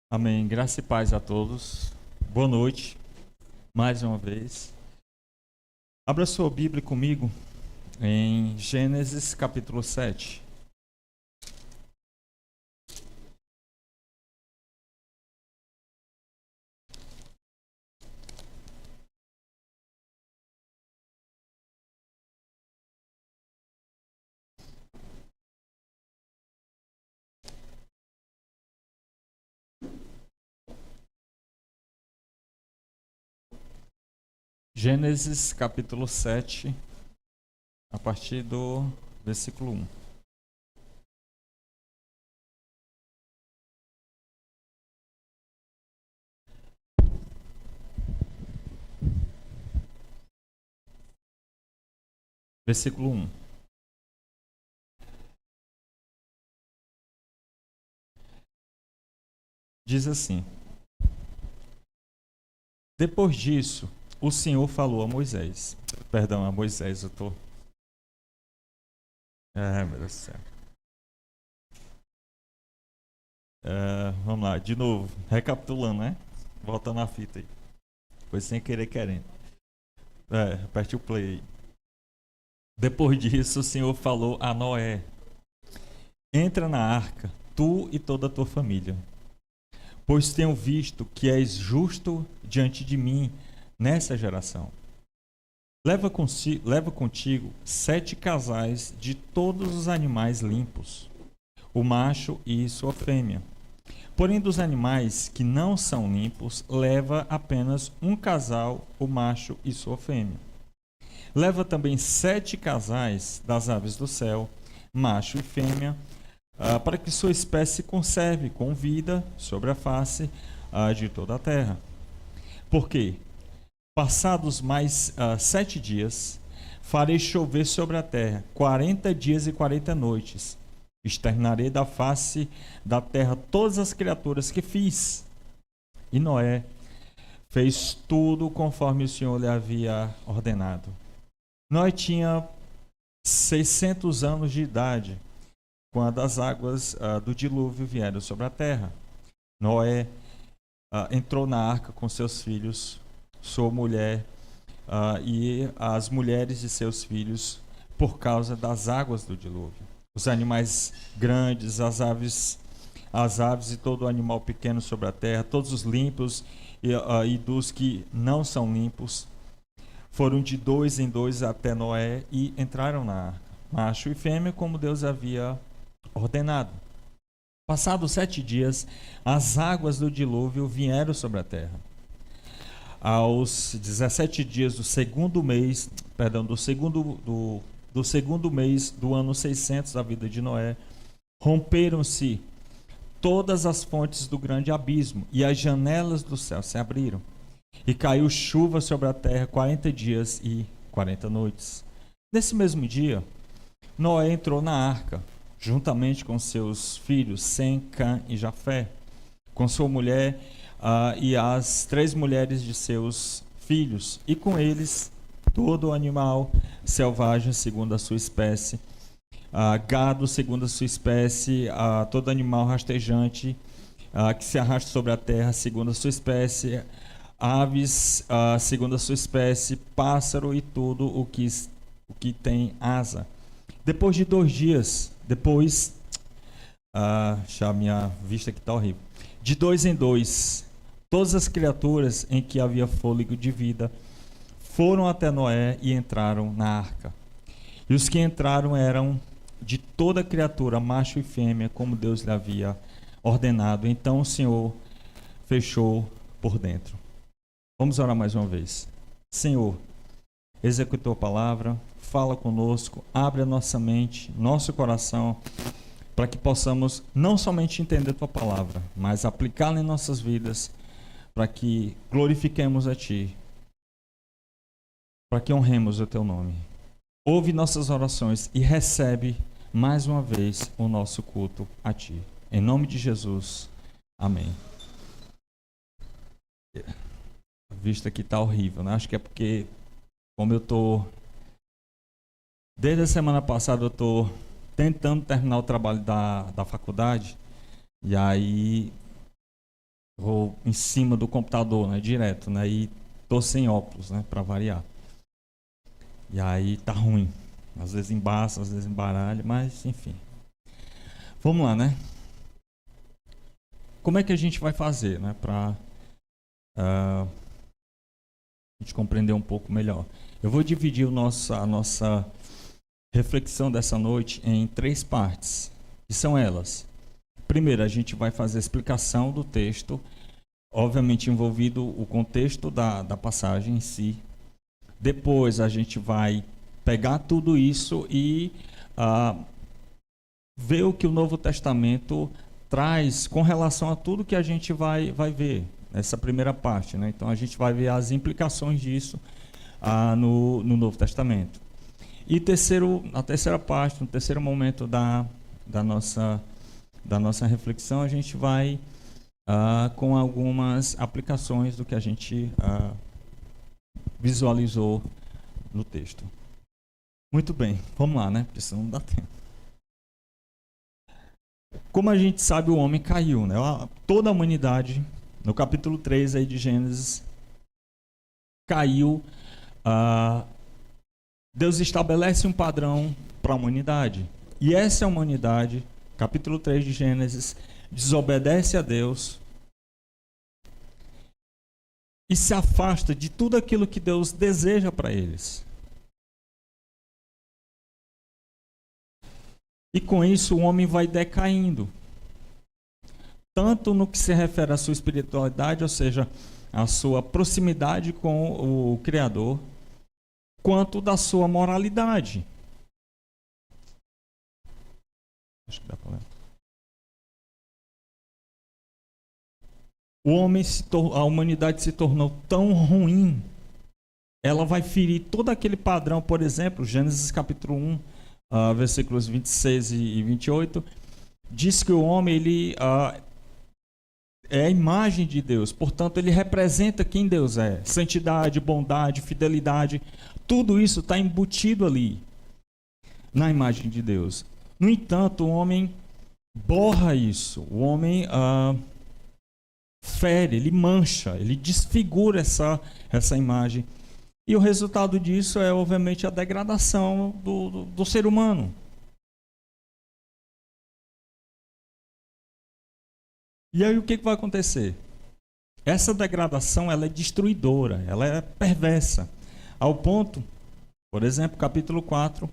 Amém. Graça e paz a todos. Boa noite, mais uma vez. Abra sua Bíblia comigo em Gênesis capítulo 7. Gênesis capítulo 7, a partir do versículo 1. Versículo 1. Diz assim: Depois disso, o Senhor falou a Moisés. Perdão, a Moisés, eu tô. Meu Deus do céu. Vamos lá, de novo, recapitulando, né? Voltando a fita aí. Foi sem querer querendo. Aperte o play aí. Depois disso, o Senhor falou a Noé: Entra na arca, tu e toda a tua família, pois tenho visto que és justo diante de mim nessa geração. Leva contigo 7 casais de todos os animais limpos, o macho e sua fêmea. Porém, dos animais que não são limpos, leva apenas um casal, o macho e sua fêmea. Leva também 7 casais das aves do céu, macho e fêmea, para que sua espécie se conserve com vida sobre a face de toda a terra. Porque, passados mais 7 dias, farei chover sobre a terra 40 dias e 40 noites. Externarei da face da terra todas as criaturas que fiz. E Noé fez tudo conforme o Senhor lhe havia ordenado. Noé tinha 600 anos de idade quando as águas do dilúvio vieram sobre a terra. Noé entrou na arca com seus filhos, sua mulher e as mulheres de seus filhos por causa das águas do dilúvio. Os animais grandes, as aves e todo animal pequeno sobre a terra, todos os limpos e dos que não são limpos, foram de 2 em 2 até Noé e entraram na arca, macho e fêmea, como Deus havia ordenado. Passados 7 dias, as águas do dilúvio vieram sobre a terra. Aos 17 dias do segundo mês, do segundo mês do ano 600 da vida de Noé, romperam-se todas as fontes do grande abismo e as janelas do céu se abriram. E caiu chuva sobre a terra 40 dias e 40 noites. Nesse mesmo dia, Noé entrou na arca, juntamente com seus filhos Sem, Cã e Jafé, com sua mulher e as 3 mulheres de seus filhos, e com eles todo animal selvagem segundo a sua espécie, gado segundo a sua espécie, todo animal rastejante que se arrasta sobre a terra segundo a sua espécie, aves segundo a sua espécie, pássaro e tudo o que tem asa. Depois de 2 dias, já minha vista aqui está horrível. De 2 em 2, todas as criaturas em que havia fôlego de vida foram até Noé e entraram na arca. E os que entraram eram de toda criatura, macho e fêmea, como Deus lhe havia ordenado. Então o Senhor fechou por dentro. Vamos orar mais uma vez. Senhor, executou a palavra, fala conosco, abre a nossa mente, nosso coração, para que possamos não somente entender a tua palavra, mas aplicá-la em nossas vidas, para que glorifiquemos a ti, para que honremos o teu nome. Ouve nossas orações e recebe mais uma vez o nosso culto a ti. Em nome de Jesus. Amém. A vista aqui está horrível, né? Acho que é porque, como eu estou... Desde a semana passada eu estou tentando terminar o trabalho da faculdade, e aí Vou em cima do computador, né, direto, né, e tô sem óculos, né, para variar. E aí tá ruim. Às vezes embaça, às vezes embaralha, mas enfim. Vamos lá, né? Como é que a gente vai fazer, né, para a gente compreender um pouco melhor? Eu vou dividir a nossa reflexão dessa noite em 3 partes, que são elas. Primeiro, a gente vai fazer a explicação do texto, obviamente envolvido o contexto da passagem em si. Depois, a gente vai pegar tudo isso e ver o que o Novo Testamento traz com relação a tudo que a gente vai ver nessa primeira parte, né? Então, a gente vai ver as implicações disso no Novo Testamento. E a terceira parte, no terceiro momento da nossa reflexão, a gente vai com algumas aplicações do que a gente visualizou no texto. Muito bem, vamos lá, né? Porque senão não dá tempo. Como a gente sabe, o homem caiu, né? Toda a humanidade, no capítulo 3 aí de Gênesis, caiu. Deus estabelece um padrão para a humanidade. E essa humanidade, capítulo 3 de Gênesis, desobedece a Deus e se afasta de tudo aquilo que Deus deseja para eles. E com isso o homem vai decaindo. Tanto no que se refere à sua espiritualidade, ou seja, à sua proximidade com o Criador, quanto da sua moralidade. Acho que dá para ler. A humanidade se tornou tão ruim, ela vai ferir todo aquele padrão, por exemplo, Gênesis capítulo 1, versículos 26 e 28, diz que o homem ele é a imagem de Deus, portanto ele representa quem Deus é, santidade, bondade, fidelidade, tudo isso está embutido ali, na imagem de Deus. No entanto, o homem borra isso, o homem fere, ele mancha, ele desfigura essa imagem. E o resultado disso é, obviamente, a degradação do ser humano. E aí o que vai acontecer? Essa degradação ela é destruidora, ela é perversa. Ao ponto, por exemplo, capítulo 4,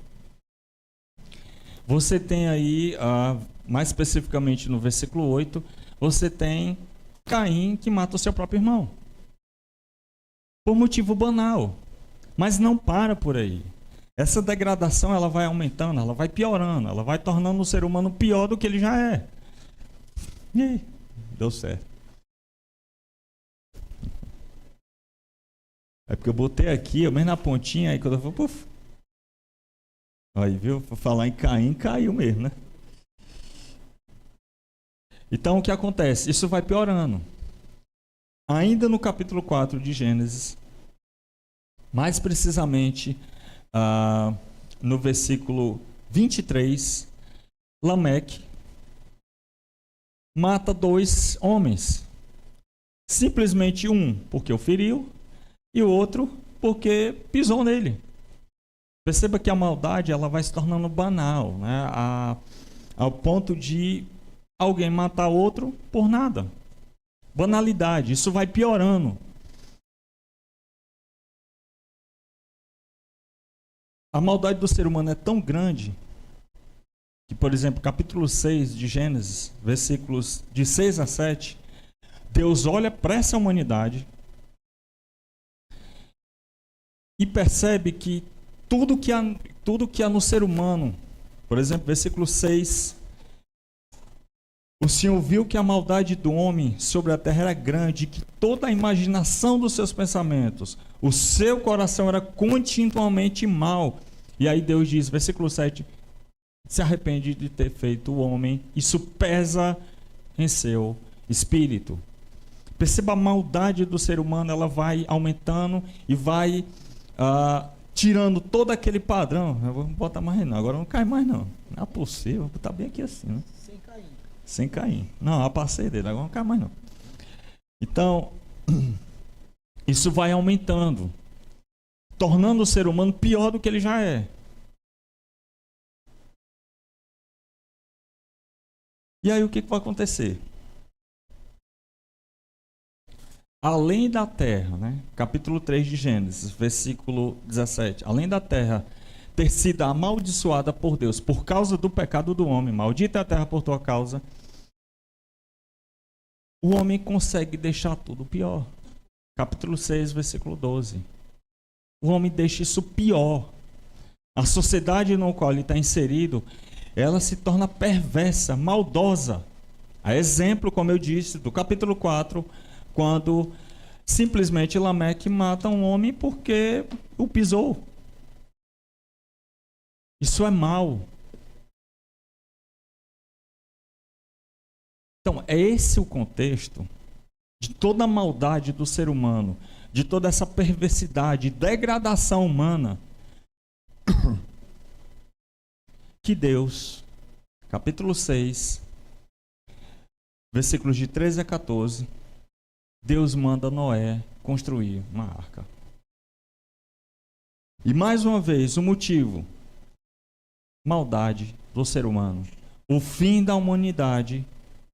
você tem aí, mais especificamente no versículo 8, você tem Caim que mata o seu próprio irmão. Por motivo banal. Mas não para por aí. Essa degradação ela vai aumentando, ela vai piorando, ela vai tornando o ser humano pior do que ele já é. E aí? Deu certo. É porque eu botei aqui, mesmo na pontinha, aí quando eu falei, puf. Aí, viu? Vou falar em Caim, caiu mesmo, né? Então, o que acontece? Isso vai piorando. Ainda no capítulo 4 de Gênesis, mais precisamente no versículo 23, Lameque mata 2 homens. Simplesmente um porque o feriu e o outro porque pisou nele. Perceba que a maldade ela vai se tornando banal, né? Ao ponto de alguém matar outro por nada. Banalidade, isso vai piorando. A maldade do ser humano é tão grande que, por exemplo, capítulo 6 de Gênesis, versículos de 6 a 7, Deus olha para essa humanidade e percebe que tudo que há no ser humano, por exemplo, versículo 6, o Senhor viu que a maldade do homem sobre a terra era grande, que toda a imaginação dos seus pensamentos, o seu coração era continuamente mau. E aí Deus diz, versículo 7, se arrepende de ter feito o homem, isso pesa em seu espírito. Perceba a maldade do ser humano, ela vai aumentando e vai tirando todo aquele padrão. Eu vou botar mais não, agora não cai mais não. Não é possível, vou botar bem aqui assim, né? Sem cair. Não, eu passei dele, agora não cai mais não. Então, isso vai aumentando, tornando o ser humano pior do que ele já é. E aí o que vai acontecer? Além da terra, né? Capítulo 3 de Gênesis, versículo 17. Além da terra ter sido amaldiçoada por Deus por causa do pecado do homem, maldita é a terra por tua causa, o homem consegue deixar tudo pior. Capítulo 6, versículo 12. O homem deixa isso pior. A sociedade no qual ele está inserido, ela se torna perversa, maldosa. A exemplo, como eu disse, do capítulo 4, quando simplesmente Lameque mata um homem porque o pisou. Isso é mal. Então, é esse o contexto de toda a maldade do ser humano, de toda essa perversidade, degradação humana, que Deus, capítulo 6, versículos de 13 a 14, Deus manda Noé construir uma arca. E mais uma vez, o motivo: maldade do ser humano. O fim da humanidade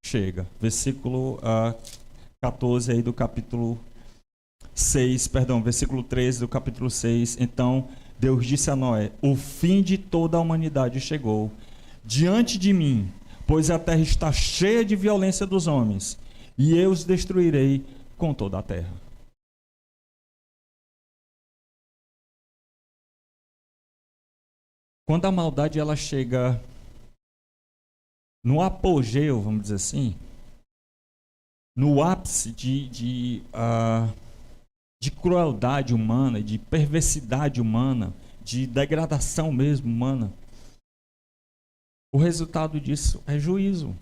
chega. Versículo 14 aí do capítulo 6, perdão, versículo 13 do capítulo 6. Então Deus disse a Noé: o fim de toda a humanidade chegou diante de mim, pois a terra está cheia de violência dos homens, e eu os destruirei com toda a terra. Quando a maldade ela chega no apogeu, vamos dizer assim, no ápice de crueldade humana, de perversidade humana, de degradação mesmo humana, o resultado disso é juízo.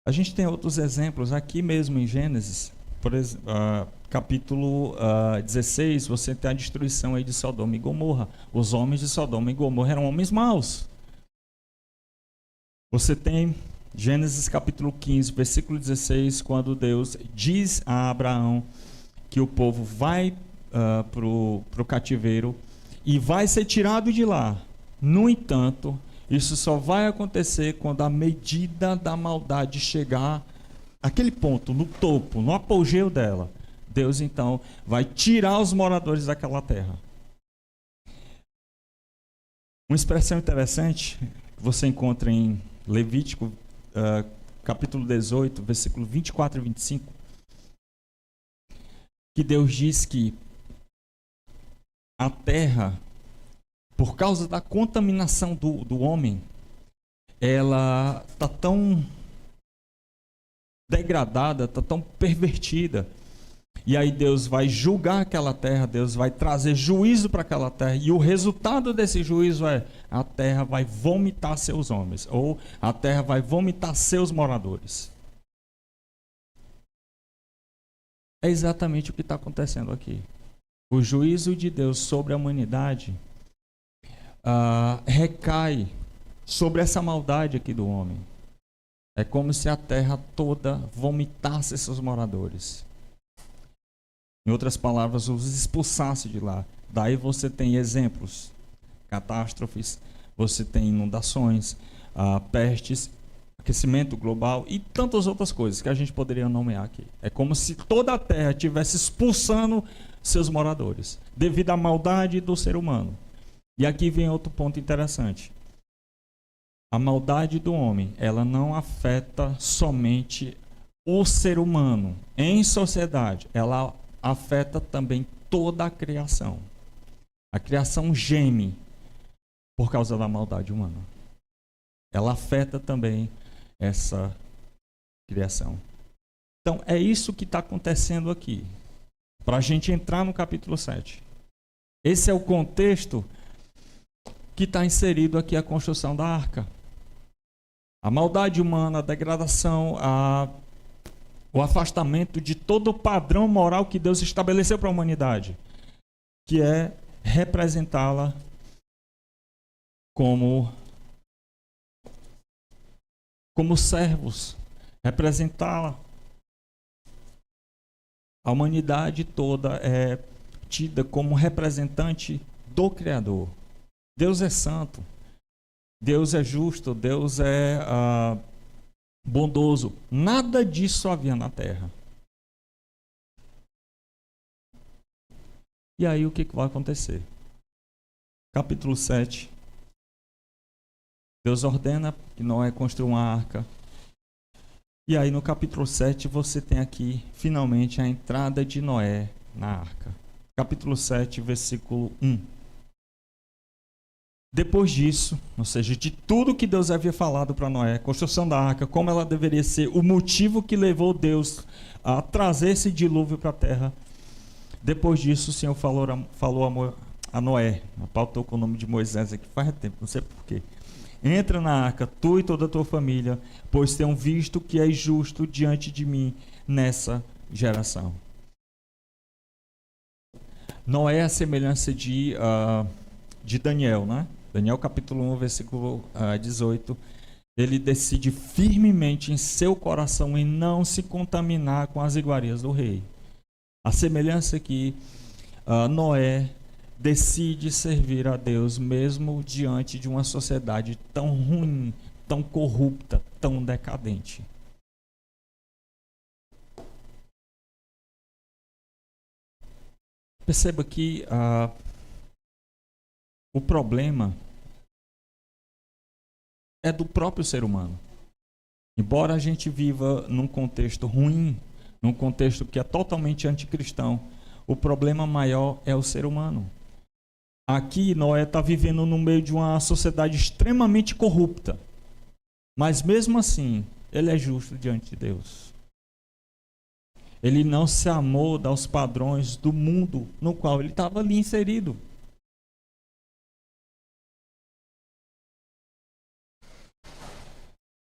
A gente tem outros exemplos aqui mesmo em Gênesis, por exemplo, capítulo 16, você tem a destruição aí de Sodoma e Gomorra. Os homens de Sodoma e Gomorra eram homens maus. Você tem Gênesis capítulo 15, versículo 16, quando Deus diz a Abraão que o povo vai para o cativeiro e vai ser tirado de lá. No entanto, isso só vai acontecer quando a medida da maldade chegar àquele ponto, no topo, no apogeu dela. Deus então vai tirar os moradores daquela terra. Uma expressão interessante que você encontra em Levítico capítulo 18, versículo 24 e 25, que Deus diz que a terra, por causa da contaminação do homem, ela está tão degradada, está tão pervertida. E aí Deus vai julgar aquela terra, Deus vai trazer juízo para aquela terra. E o resultado desse juízo é: a terra vai vomitar seus homens, ou a terra vai vomitar seus moradores. É exatamente o que está acontecendo aqui. O juízo de Deus sobre a humanidade recai sobre essa maldade aqui do homem. É como se a terra toda vomitasse seus moradores. Em outras palavras, os expulsasse de lá. Daí você tem exemplos, catástrofes, você tem inundações, pestes, aquecimento global e tantas outras coisas que a gente poderia nomear aqui. É como se toda a terra estivesse expulsando seus moradores, devido à maldade do ser humano. E aqui vem outro ponto interessante. A maldade do homem, ela não afeta somente o ser humano em sociedade, ela afeta também toda a criação. A criação geme por causa da maldade humana. Ela afeta também essa criação. Então, é isso que está acontecendo aqui. Para a gente entrar no capítulo 7. Esse é o contexto que está inserido aqui a construção da arca. A maldade humana, a degradação, o afastamento de todo o padrão moral que Deus estabeleceu para a humanidade, que é representá-la como servos, representá-la A humanidade toda é tida como representante do Criador. Deus é santo, Deus é justo, Deus é bondoso. Nada disso havia na terra. E aí o que vai acontecer? Capítulo 7. Deus ordena que Noé construa uma arca. E aí no capítulo 7 você tem aqui finalmente a entrada de Noé na arca. Capítulo 7, versículo 1. Depois disso, ou seja, de tudo que Deus havia falado para Noé, a construção da arca, como ela deveria ser, o motivo que levou Deus a trazer esse dilúvio para a terra. Depois disso, o Senhor falou a Noé, pautou com o nome de Moisés aqui faz tempo, não sei porquê. Entra na arca, tu e toda a tua família, pois tenham visto que és justo diante de mim nessa geração. Noé é a semelhança de Daniel, né? Daniel capítulo 1, versículo 18. Ele decide firmemente em seu coração em não se contaminar com as iguarias do rei. A semelhança que Noé decide servir a Deus mesmo diante de uma sociedade tão ruim, tão corrupta, tão decadente. Perceba que o problema é do próprio ser humano. Embora a gente viva num contexto ruim, num contexto que é totalmente anticristão, o problema maior é o ser humano. Aqui Noé está vivendo no meio de uma sociedade extremamente corrupta, mas mesmo assim ele é justo diante de Deus. Ele não se amolda aos padrões do mundo no qual ele estava ali inserido.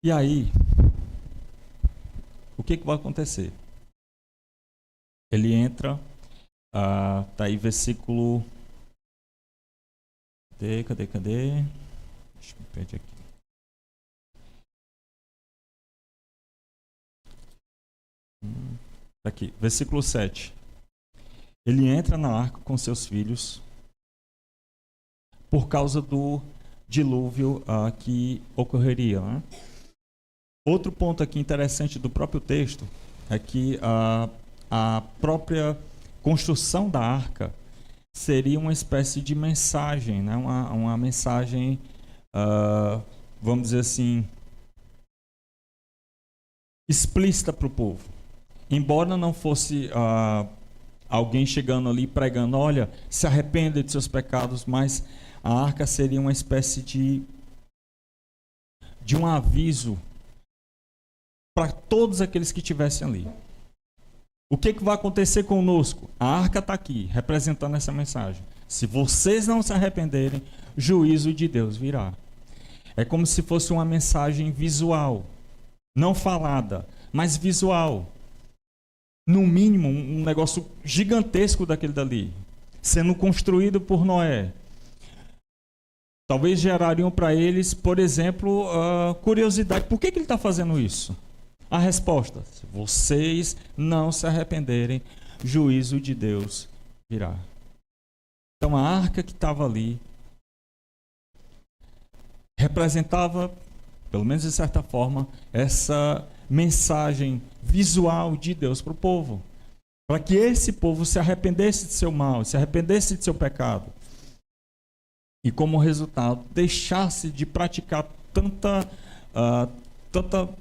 E aí, o que vai acontecer? Ele entra, tá aí versículo... Cadê? Deixa eu perder aqui. Aqui, versículo 7. Ele entra na arca com seus filhos por causa do dilúvio que ocorreria, né? Outro ponto aqui interessante do próprio texto é que a própria construção da arca seria uma espécie de mensagem, né? uma mensagem, vamos dizer assim, explícita para o povo. Embora não fosse alguém chegando ali pregando, olha, se arrependa de seus pecados, mas a arca seria uma espécie de um aviso para todos aqueles que estivessem ali. O que vai acontecer conosco? A arca está aqui, representando essa mensagem. Se vocês não se arrependerem, juízo de Deus virá. É como se fosse uma mensagem visual, não falada, mas visual. No mínimo, um negócio gigantesco daquele dali, sendo construído por Noé. Talvez gerariam para eles, por exemplo, curiosidade. Por que ele está fazendo isso? A resposta: se vocês não se arrependerem, juízo de Deus virá. Então a arca que estava ali representava, pelo menos de certa forma, essa mensagem visual de Deus para o povo. Para que esse povo se arrependesse de seu mal, se arrependesse de seu pecado. E como resultado, deixasse de praticar tanta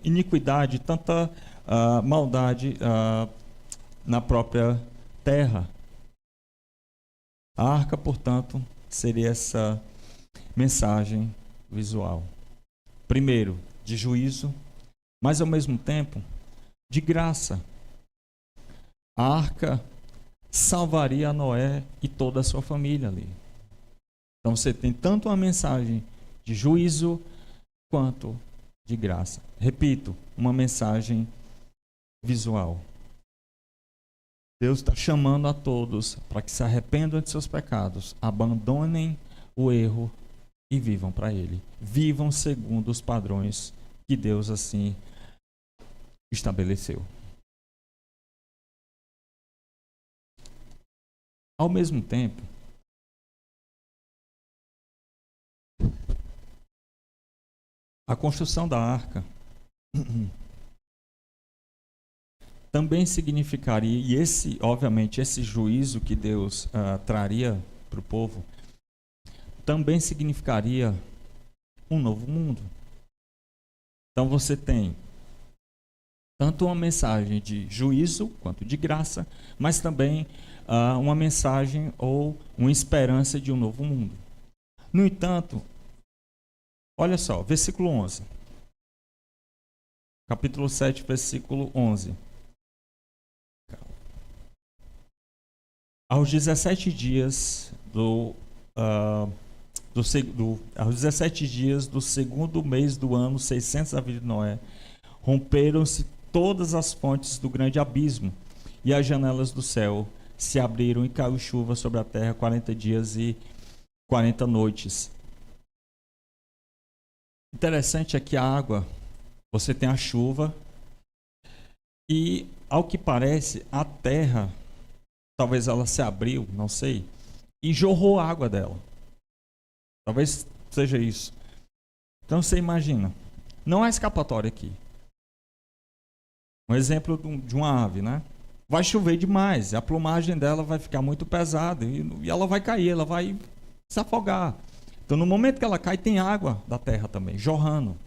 iniquidade, tanta maldade na própria terra. A arca, portanto, seria essa mensagem visual. Primeiro, de juízo, mas ao mesmo tempo, de graça. A arca salvaria Noé e toda a sua família ali. Então você tem tanto uma mensagem de juízo quanto de graça. Repito, uma mensagem visual. Deus está chamando a todos para que se arrependam de seus pecados, abandonem o erro e vivam para Ele. Vivam segundo os padrões que Deus assim estabeleceu. Ao mesmo tempo, a construção da arca também significaria, e obviamente, esse juízo que Deus traria para o povo, também significaria um novo mundo. Então você tem tanto uma mensagem de juízo quanto de graça, mas também uma mensagem ou uma esperança de um novo mundo. No entanto, olha só, versículo 11. Capítulo 7, versículo 11. Aos 17 dias aos 17 dias do segundo mês do ano 600 da vida de Noé, romperam-se todas as fontes do grande abismo, e as janelas do céu se abriram e caiu chuva sobre a terra 40 dias e 40 noites. Interessante é que a água, você tem a chuva, e ao que parece, a terra, talvez ela se abriu, não sei, e jorrou a água dela. Talvez seja isso. Então você imagina, não há escapatória aqui. Um exemplo de uma ave, né? Vai chover demais, a plumagem dela vai ficar muito pesada e ela vai cair, ela vai se afogar. Então no momento que ela cai, tem água da terra também, jorrando.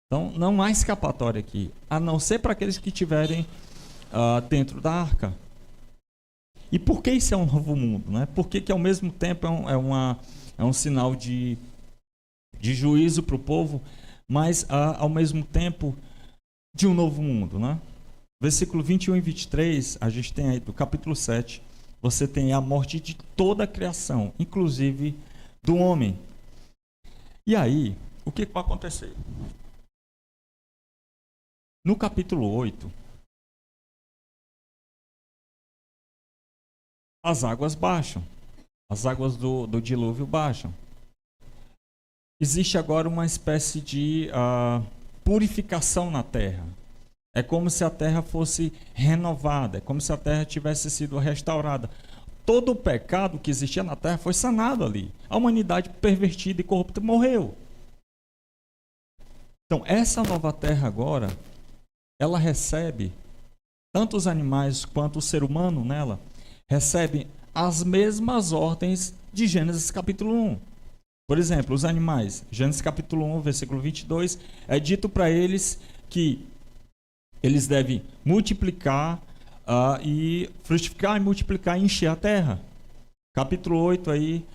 Então não há escapatória aqui, a não ser para aqueles que estiverem dentro da arca. E por que isso é um novo mundo? Né? Por que ao mesmo tempo é um sinal de juízo para o povo, mas ao mesmo tempo de um novo mundo? Né? Versículo 21 e 23, a gente tem aí do capítulo 7, você tem a morte de toda a criação, inclusive do homem. E aí, o que vai acontecer? No capítulo 8, as águas baixam. As águas do dilúvio baixam. Existe agora uma espécie de purificação na terra. É como se a terra fosse renovada. É como se a terra tivesse sido restaurada. Todo o pecado que existia na terra foi sanado ali. A humanidade pervertida e corrupta morreu. Então, essa nova terra agora, ela recebe, tanto os animais quanto o ser humano nela, recebem as mesmas ordens de Gênesis capítulo 1. Por exemplo, os animais, Gênesis capítulo 1, versículo 22, é dito para eles que eles devem multiplicar e frutificar e multiplicar e encher a terra. Capítulo 8 aí,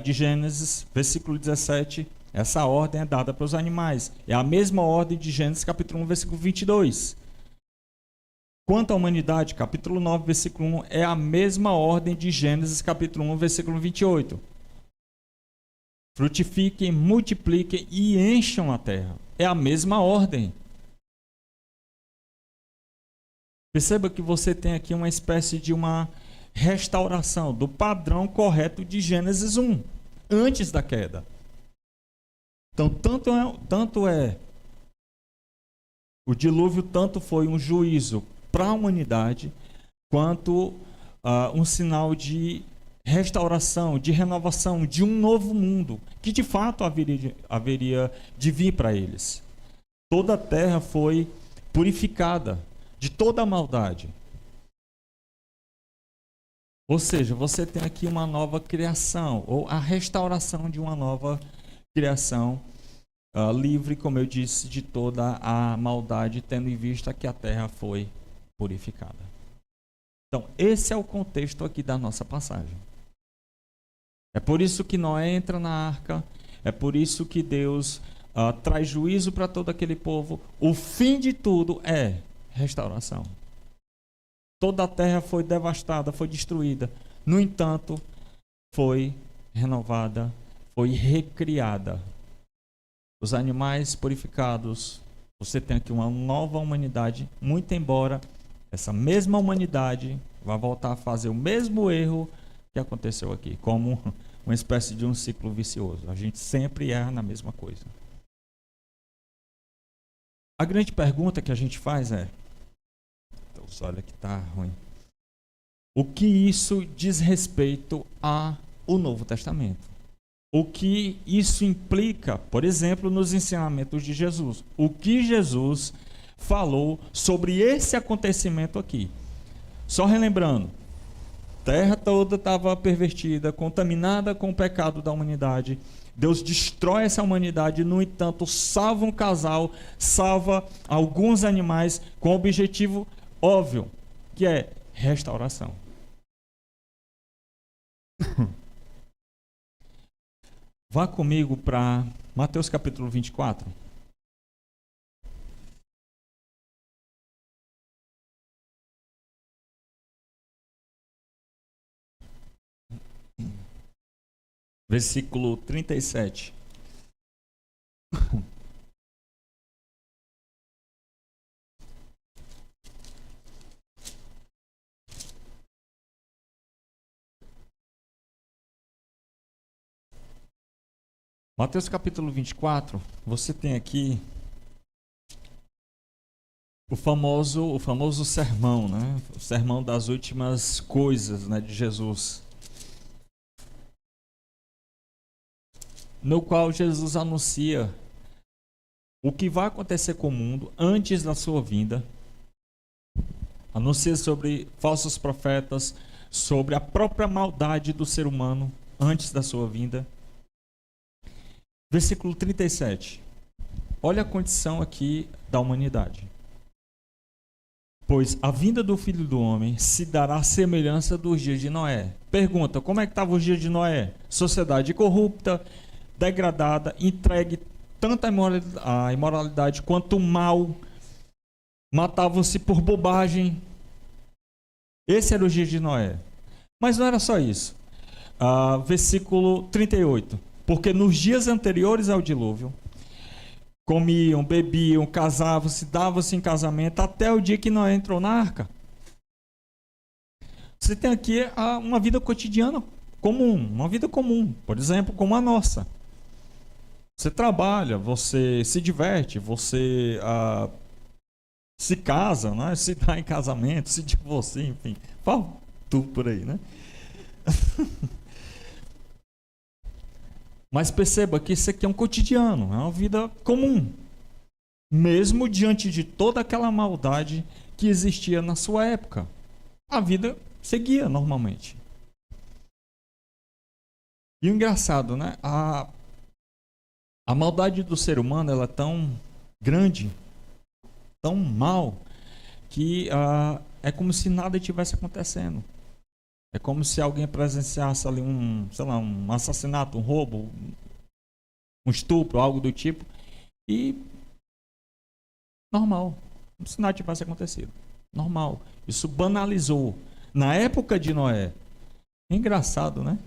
de Gênesis, versículo 17, essa ordem é dada para os animais. É a mesma ordem de Gênesis capítulo 1, versículo 22. Quanto à humanidade, capítulo 9, versículo 1, é a mesma ordem de Gênesis, capítulo 1, versículo 28. Frutifiquem, multipliquem e encham a terra. É a mesma ordem. Perceba que você tem aqui uma espécie de uma restauração do padrão correto de Gênesis 1, antes da queda. Então, o dilúvio tanto foi um juízo para a humanidade, quanto um sinal de restauração, de renovação, de um novo mundo, que de fato haveria de vir para eles. Toda a terra foi purificada de toda a maldade. Ou seja, você tem aqui uma nova criação, ou a restauração de uma nova criação, livre, como eu disse, de toda a maldade, tendo em vista que a terra foi purificada. Então, esse é o contexto aqui da nossa passagem. É por isso que Noé entra na arca, é por isso que Deus traz juízo para todo aquele povo. O fim de tudo é restauração. Toda a terra foi devastada, foi destruída. No entanto, foi renovada, foi recriada. Os animais purificados. Você tem aqui uma nova humanidade, muito embora essa mesma humanidade vai voltar a fazer o mesmo erro que aconteceu aqui, como uma espécie de um ciclo vicioso. A gente sempre erra na mesma coisa. A grande pergunta que a gente faz é, olha que tá ruim. o que isso diz respeito ao Novo Testamento. O que isso implica, por exemplo, nos ensinamentos de Jesus. O que Jesus falou sobre esse acontecimento aqui. Só relembrando, a terra toda estava pervertida, contaminada com o pecado da humanidade. Deus destrói essa humanidade, no entanto, salva um casal, salva alguns animais com o objetivo óbvio, que é restauração. Vá comigo para Mateus capítulo 24. Versículo 37. Mateus capítulo 24, você tem aqui o famoso sermão, né? O sermão das últimas coisas, né, de Jesus. No qual Jesus anuncia o que vai acontecer com o mundo antes da sua vinda. Anuncia sobre falsos profetas, sobre a própria maldade do ser humano antes da sua vinda. Versículo 37. Olha a condição aqui da humanidade. Pois a vinda do Filho do Homem se dará à semelhança dos dias de Noé. Pergunta, como é que estava os dias de Noé? Sociedade corrupta, degradada, entregue tanto à imoralidade quanto o mal. Matavam-se por bobagem. Esse era o dia de Noé. Mas não era só isso. Versículo 38. Porque nos dias anteriores ao dilúvio, comiam, bebiam, casavam-se, davam-se em casamento, até o dia que Noé entrou na arca. Você tem aqui uma vida cotidiana comum, uma vida comum, por exemplo, como a nossa. Você trabalha, você se diverte, você se casa, né? Se dá em casamento, se divorcia, enfim, fala tudo por aí, né? Mas perceba que isso aqui é um cotidiano, é uma vida comum. Mesmo diante de toda aquela maldade que existia na sua época. A vida seguia normalmente. E o engraçado, né? A maldade do ser humano, ela é tão grande, tão mal, que é como se nada tivesse acontecendo. É como se alguém presenciasse ali um assassinato, um roubo, um estupro, algo do tipo, e normal, como se nada tivesse acontecido. Normal. Isso banalizou. Na época de Noé. Engraçado, né?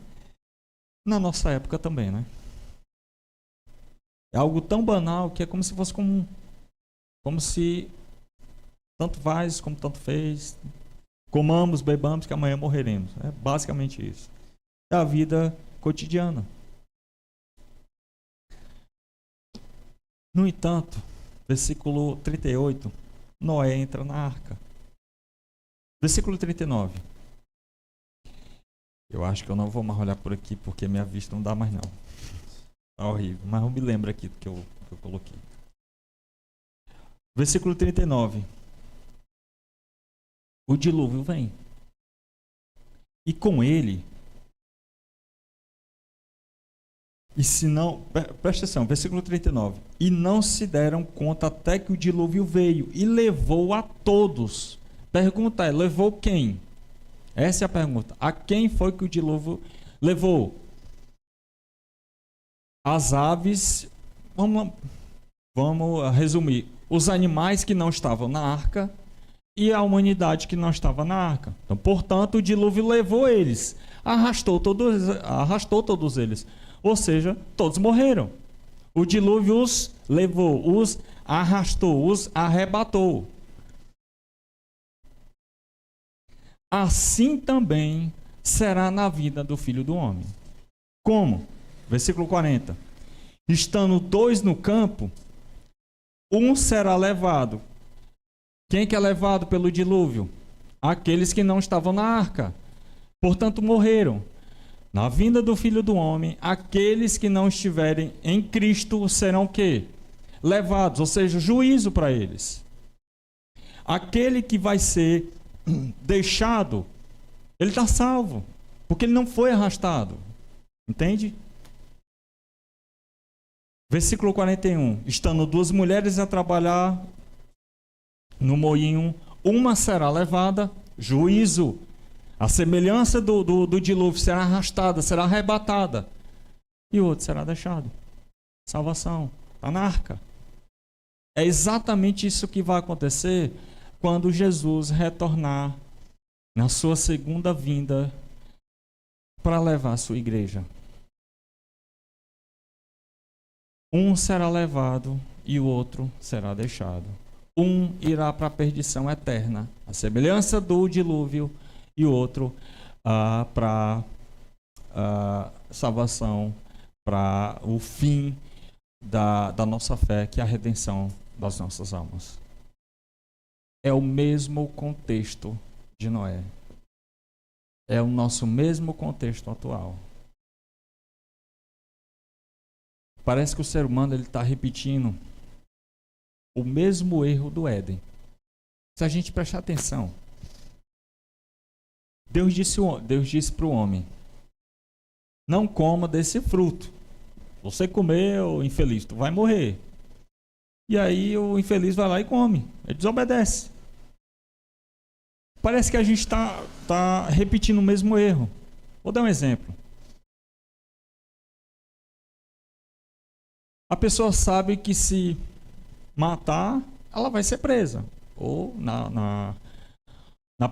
Na nossa época também, né? É algo tão banal que é como se fosse comum. Como se tanto faz como tanto fez. Comamos, bebamos, que amanhã morreremos. É basicamente isso. É a vida cotidiana. No entanto, versículo 38, Noé entra na arca. Versículo 39. Eu acho que eu não vou mais olhar por aqui, porque minha vista não dá mais não. Tá horrível, mas eu me lembro aqui do que eu coloquei. Versículo 39. O dilúvio vem. E com ele... E se não... Presta atenção, versículo 39. E não se deram conta até que o dilúvio veio e levou a todos. Pergunta é, levou quem? Essa é a pergunta. A quem foi que o dilúvio levou? As aves... Vamos resumir. Os animais que não estavam na arca e a humanidade que não estava na arca. Então, portanto, o dilúvio levou eles. Arrastou todos eles. Ou seja, todos morreram. O dilúvio os levou, os arrastou, os arrebatou. Assim também será na vida do Filho do Homem. Como? Versículo 40. Estando dois no campo, um será levado. Quem que é levado pelo dilúvio? Aqueles que não estavam na arca. Portanto, morreram. Na vinda do Filho do Homem, aqueles que não estiverem em Cristo serão o quê? Levados, ou seja, juízo para eles. Aquele que vai ser deixado, ele está salvo, porque ele não foi arrastado. Entende? Versículo 41. Estando duas mulheres a trabalhar no moinho, uma será levada, juízo. A semelhança do dilúvio será arrastada, será arrebatada. E o outro será deixado. Salvação. Está na arca. É exatamente isso que vai acontecer quando Jesus retornar na sua segunda vinda para levar a sua igreja. Um será levado e o outro será deixado. Um irá para a perdição eterna, a semelhança do dilúvio, e o outro para salvação, para o fim da nossa fé, que é a redenção das nossas almas. É o mesmo contexto de Noé. É o nosso mesmo contexto atual. Parece que o ser humano está repetindo o mesmo erro do Éden. Se a gente prestar atenção, Deus disse para o homem: não coma desse fruto. Você comeu, infeliz, tu vai morrer. E aí o infeliz vai lá e come. Ele desobedece. Parece que a gente está repetindo o mesmo erro. Vou dar um exemplo. A pessoa sabe que se matar, ela vai ser presa. Ou, na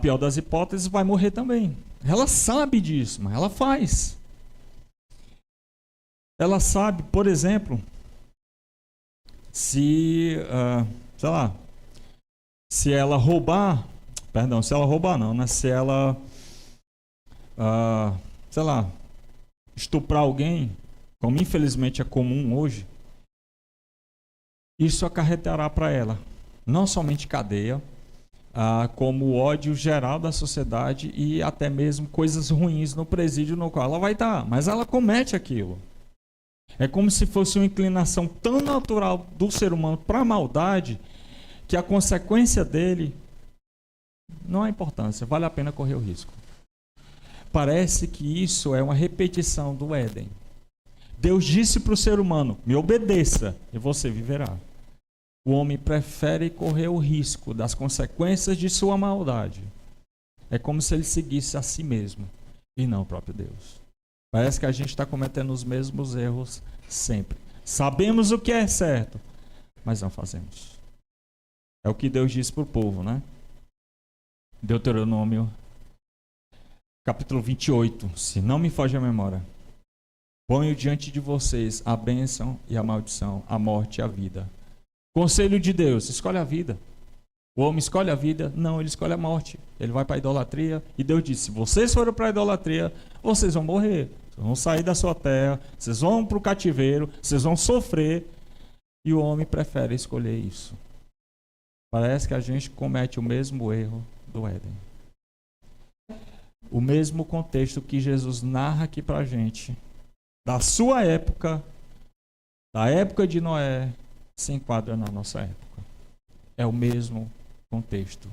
pior das hipóteses, vai morrer também. Ela sabe disso, mas ela faz. Ela sabe, por exemplo, se ela roubar, não, né? Se ela, estuprar alguém, como infelizmente é comum hoje, isso acarretará para ela não somente cadeia, como o ódio geral da sociedade e até mesmo coisas ruins no presídio no qual ela vai estar, mas ela comete aquilo. É como se fosse uma inclinação tão natural do ser humano para a maldade que a consequência dele não há importância, vale a pena correr o risco. Parece que isso é uma repetição do Éden. Deus disse para o ser humano: me obedeça e você viverá. O homem prefere correr o risco das consequências de sua maldade. É como se ele seguisse a si mesmo e não o próprio Deus. Parece que a gente está cometendo os mesmos erros sempre. Sabemos o que é certo, mas não fazemos. É o que Deus disse para o povo, né? Deuteronômio, capítulo 28. Se não me foge a memória. Ponho diante de vocês a bênção e a maldição, a morte e a vida. Conselho de Deus: escolhe a vida. O homem escolhe a vida? Não, ele escolhe a morte. Ele vai para a idolatria. E Deus disse: se vocês forem para a idolatria, vocês vão morrer. Vocês vão sair da sua terra, vocês vão para o cativeiro, vocês vão sofrer. E o homem prefere escolher isso. Parece que a gente comete o mesmo erro do Éden. O mesmo contexto que Jesus narra aqui para a gente, da sua época, da época de Noé, se enquadra na nossa época. É o mesmo contexto.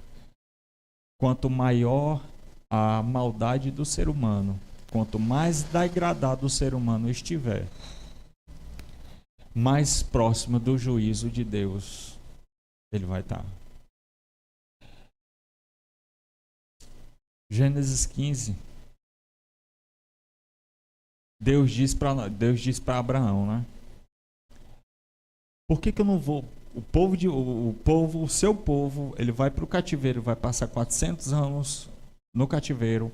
Quanto maior a maldade do ser humano, quanto mais degradado o ser humano estiver, mais próximo do juízo de Deus ele vai estar. Gênesis 15. Deus diz para Abraão, né? Por que eu não vou? O seu povo, ele vai para o cativeiro, vai passar 400 anos no cativeiro.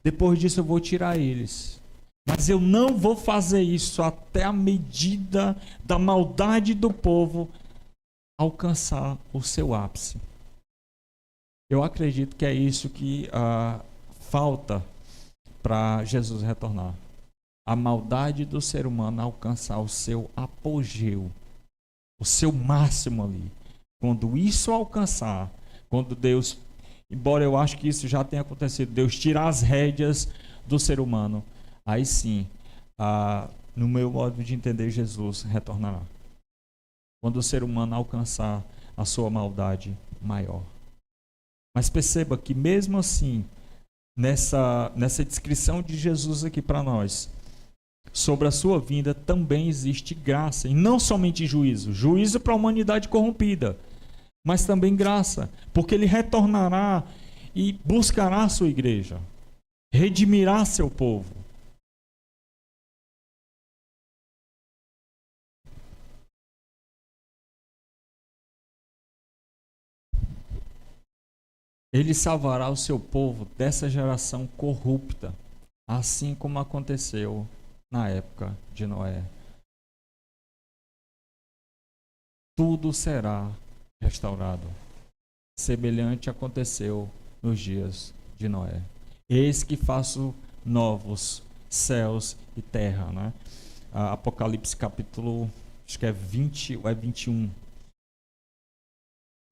Depois disso eu vou tirar eles. Mas eu não vou fazer isso até a medida da maldade do povo alcançar o seu ápice. Eu acredito que é isso que falta para Jesus retornar. A maldade do ser humano alcançar o seu apogeu, o seu máximo ali. Quando isso alcançar, quando Deus embora eu acho que isso já tenha acontecido, Deus tirar as rédeas do ser humano, aí sim, no meu modo de entender, Jesus retornará. Quando o ser humano alcançar a sua maldade maior. Mas perceba que mesmo assim, nessa descrição de Jesus aqui para nós, sobre a sua vinda também existe graça, e não somente juízo. Juízo para a humanidade corrompida, mas também graça, porque ele retornará e buscará a sua igreja, redimirá seu povo. Ele salvará o seu povo dessa geração corrupta, assim como aconteceu na época de Noé. Tudo será restaurado. Semelhante aconteceu nos dias de Noé. Eis que faço novos céus e terra, né? Apocalipse capítulo, acho que é 20 ou é 21.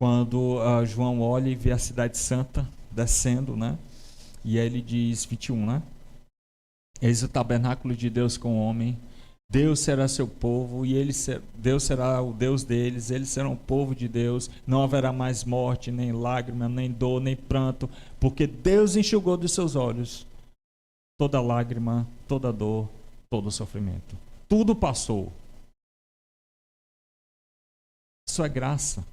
Quando João olha e vê a cidade santa descendo, né? E aí ele diz, 21, né? Eis o tabernáculo de Deus com o homem. Deus será seu povo e Deus será o Deus deles. Eles serão o povo de Deus. Não haverá mais morte, nem lágrima, nem dor, nem pranto, porque Deus enxugou dos seus olhos toda lágrima, toda dor, todo sofrimento. Tudo passou. Isso é graça.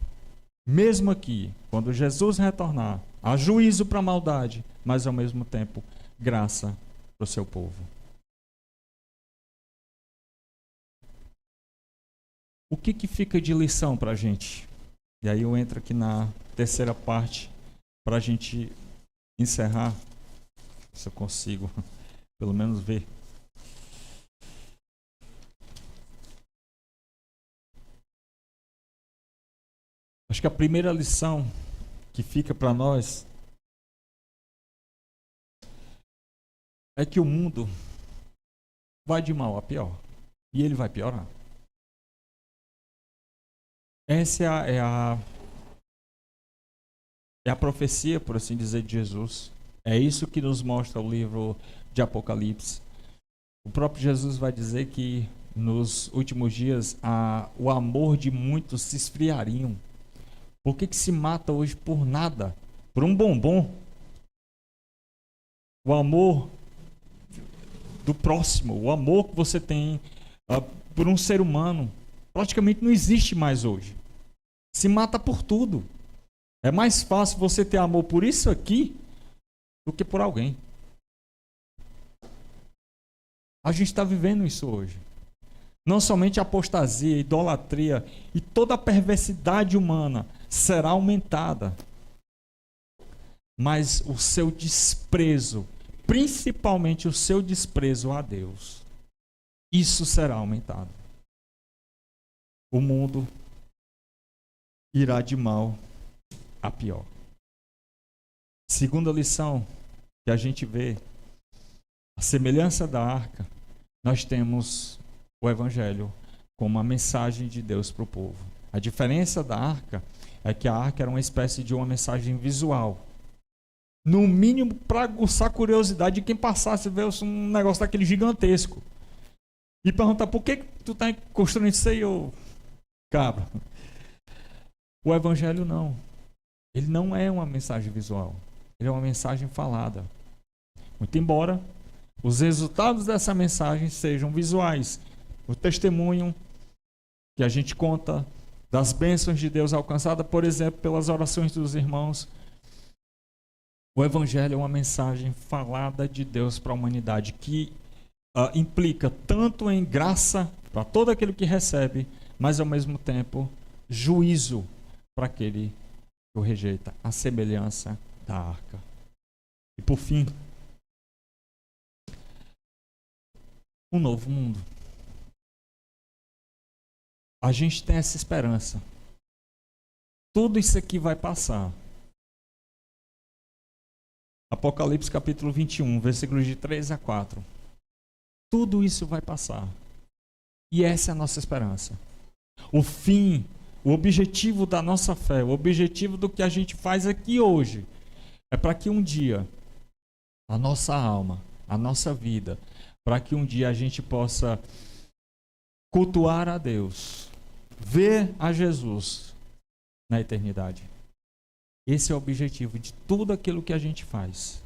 Mesmo aqui, quando Jesus retornar, há juízo para a maldade, mas ao mesmo tempo, graça para o seu povo. O que fica de lição para a gente? E aí eu entro aqui na terceira parte para a gente encerrar, se eu consigo pelo menos ver. Acho que a primeira lição que fica para nós é que o mundo vai de mal a pior. E ele vai piorar. Essa é a profecia, por assim dizer, de Jesus. É isso que nos mostra o livro de Apocalipse. O próprio Jesus vai dizer que nos últimos dias o amor de muitos se esfriariam. Por que se mata hoje por nada? Por um bombom? O amor do próximo, o amor que você tem por um ser humano, praticamente não existe mais hoje. Se mata por tudo. É mais fácil você ter amor por isso aqui do que por alguém. A gente está vivendo isso hoje. Não somente a apostasia, a idolatria e toda a perversidade humana será aumentada, mas o seu desprezo, principalmente o seu desprezo a Deus, isso será aumentado. O mundo irá de mal a pior. Segunda lição que a gente vê, a semelhança da arca, nós temos o Evangelho como uma mensagem de Deus para o povo. A diferença da arca é que a arca era uma espécie de uma mensagem visual. No mínimo, para aguçar a curiosidade de quem passasse e ver um negócio daquele gigantesco. E perguntar, por que tu está construindo isso aí, ô cabra? O Evangelho não. Ele não é uma mensagem visual. Ele é uma mensagem falada. Muito embora os resultados dessa mensagem sejam visuais. O testemunho que a gente conta das bênçãos de Deus alcançadas, por exemplo, pelas orações dos irmãos. O Evangelho é uma mensagem falada de Deus para a humanidade, que implica tanto em graça para todo aquele que recebe, mas ao mesmo tempo juízo para aquele que o rejeita, a semelhança da arca. E por fim, um novo mundo. A gente tem essa esperança. Tudo isso aqui vai passar. Apocalipse capítulo 21, versículos de 3 a 4. Tudo isso vai passar. E essa é a nossa esperança. O fim, o objetivo da nossa fé, o objetivo do que a gente faz aqui hoje, É para que um dia a nossa alma, a nossa vida, para que um dia a gente possa cultuar a Deus, ver a Jesus na eternidade. Esse é o objetivo de tudo aquilo que a gente faz.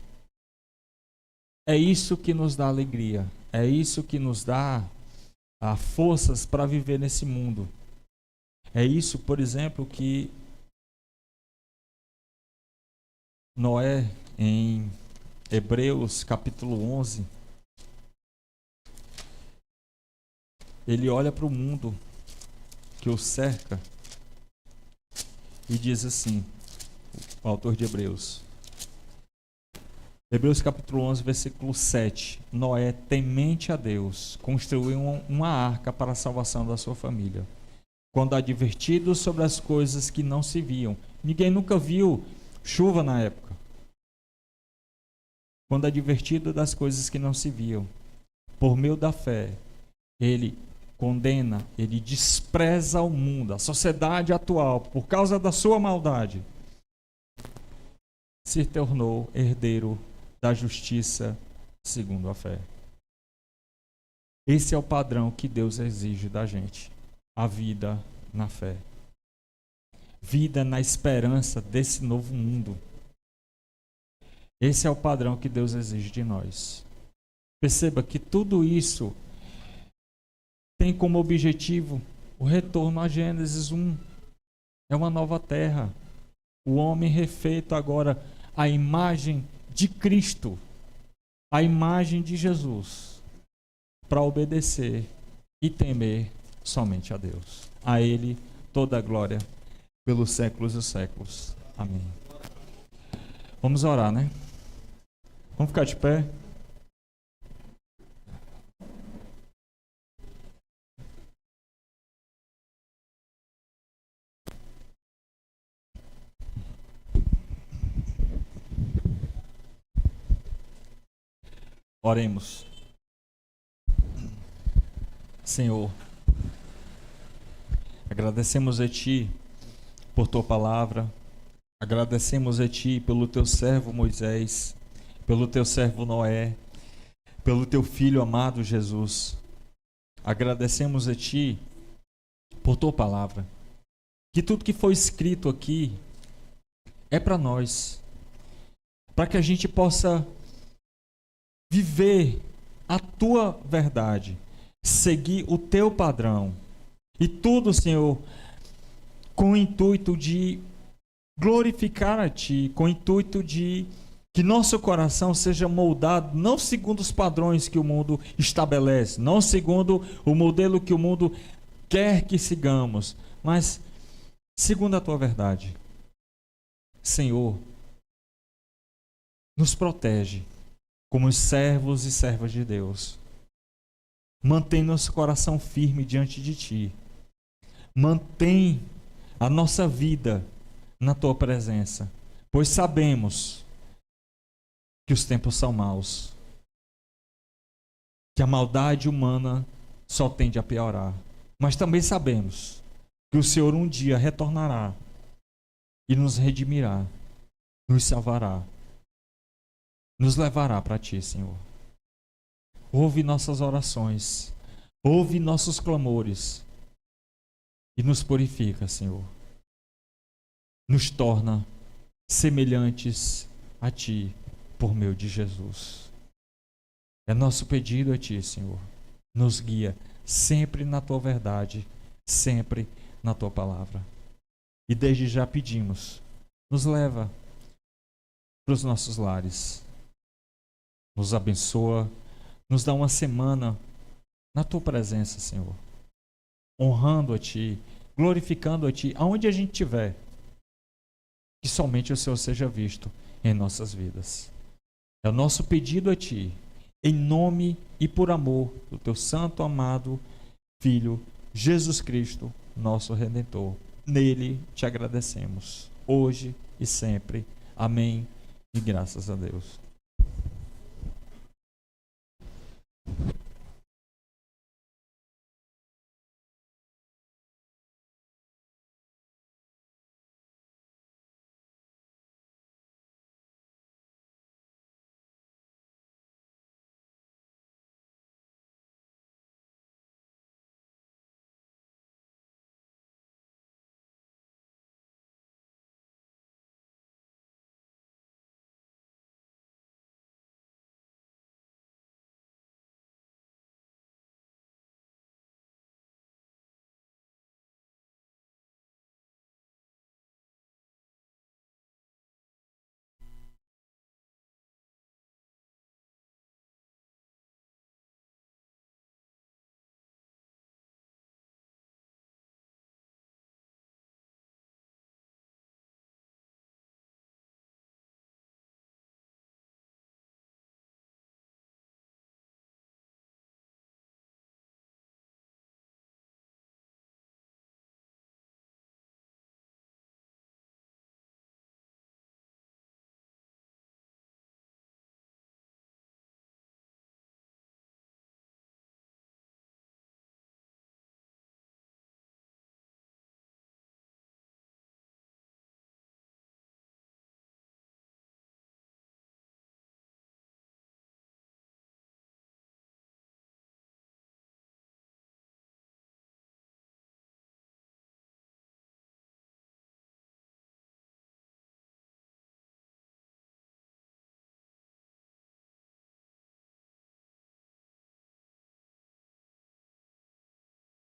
É isso que nos dá alegria, é isso que nos dá forças para viver nesse mundo. É isso, por exemplo, que Noé, em Hebreus capítulo 11, ele olha para o mundo que o cerca e diz assim, o autor de Hebreus capítulo 11, versículo 7. Noé, temente a Deus, construiu uma arca para a salvação da sua família. Quando advertido sobre as coisas que não se viam. Ninguém nunca viu chuva na época. Quando advertido das coisas que não se viam, por meio da fé, ele condena, ele despreza o mundo, a sociedade atual, por causa da sua maldade, se tornou herdeiro da justiça segundo a fé. Esse é o padrão que Deus exige da gente. A vida na fé. Vida na esperança desse novo mundo. Esse é o padrão que Deus exige de nós. Perceba que tudo isso tem como objetivo o retorno a Gênesis 1. É uma nova terra. O homem refeito agora à imagem de Cristo, a imagem de Jesus, para obedecer e temer somente a Deus. A Ele toda a glória pelos séculos e séculos. Amém. Vamos orar, né? Vamos ficar de pé? Oremos. Senhor, agradecemos a Ti por Tua palavra, agradecemos a Ti pelo Teu servo Moisés, pelo Teu servo Noé, pelo Teu Filho amado Jesus. Agradecemos a Ti por Tua palavra, que tudo que foi escrito aqui é para nós, para que a gente possa viver a Tua verdade, seguir o Teu padrão. E tudo, Senhor, com o intuito de glorificar a Ti, com o intuito de que nosso coração seja moldado não segundo os padrões que o mundo estabelece, não segundo o modelo que o mundo quer que sigamos, mas segundo a Tua verdade. Senhor, nos protege como os servos e servas de Deus. Mantém nosso coração firme diante de Ti. Mantém a nossa vida na Tua presença, pois sabemos que os tempos são maus, que a maldade humana só tende a piorar. Mas também sabemos que o Senhor um dia retornará e nos redimirá, nos salvará, nos levará para Ti, Senhor. Ouve nossas orações, ouve nossos clamores e nos purifica, Senhor. Nos torna semelhantes a Ti por meio de Jesus. É nosso pedido a Ti, Senhor. Nos guia sempre na Tua verdade, sempre na Tua palavra. E desde já pedimos, nos leva para os nossos lares. Nos abençoa, nos dá uma semana na Tua presença, Senhor. Honrando a Ti, glorificando a Ti, aonde a gente estiver. Que somente o Senhor seja visto em nossas vidas. É o nosso pedido a Ti, em nome e por amor do Teu santo, amado Filho, Jesus Cristo, nosso Redentor. Nele Te agradecemos, hoje e sempre. Amém e graças a Deus.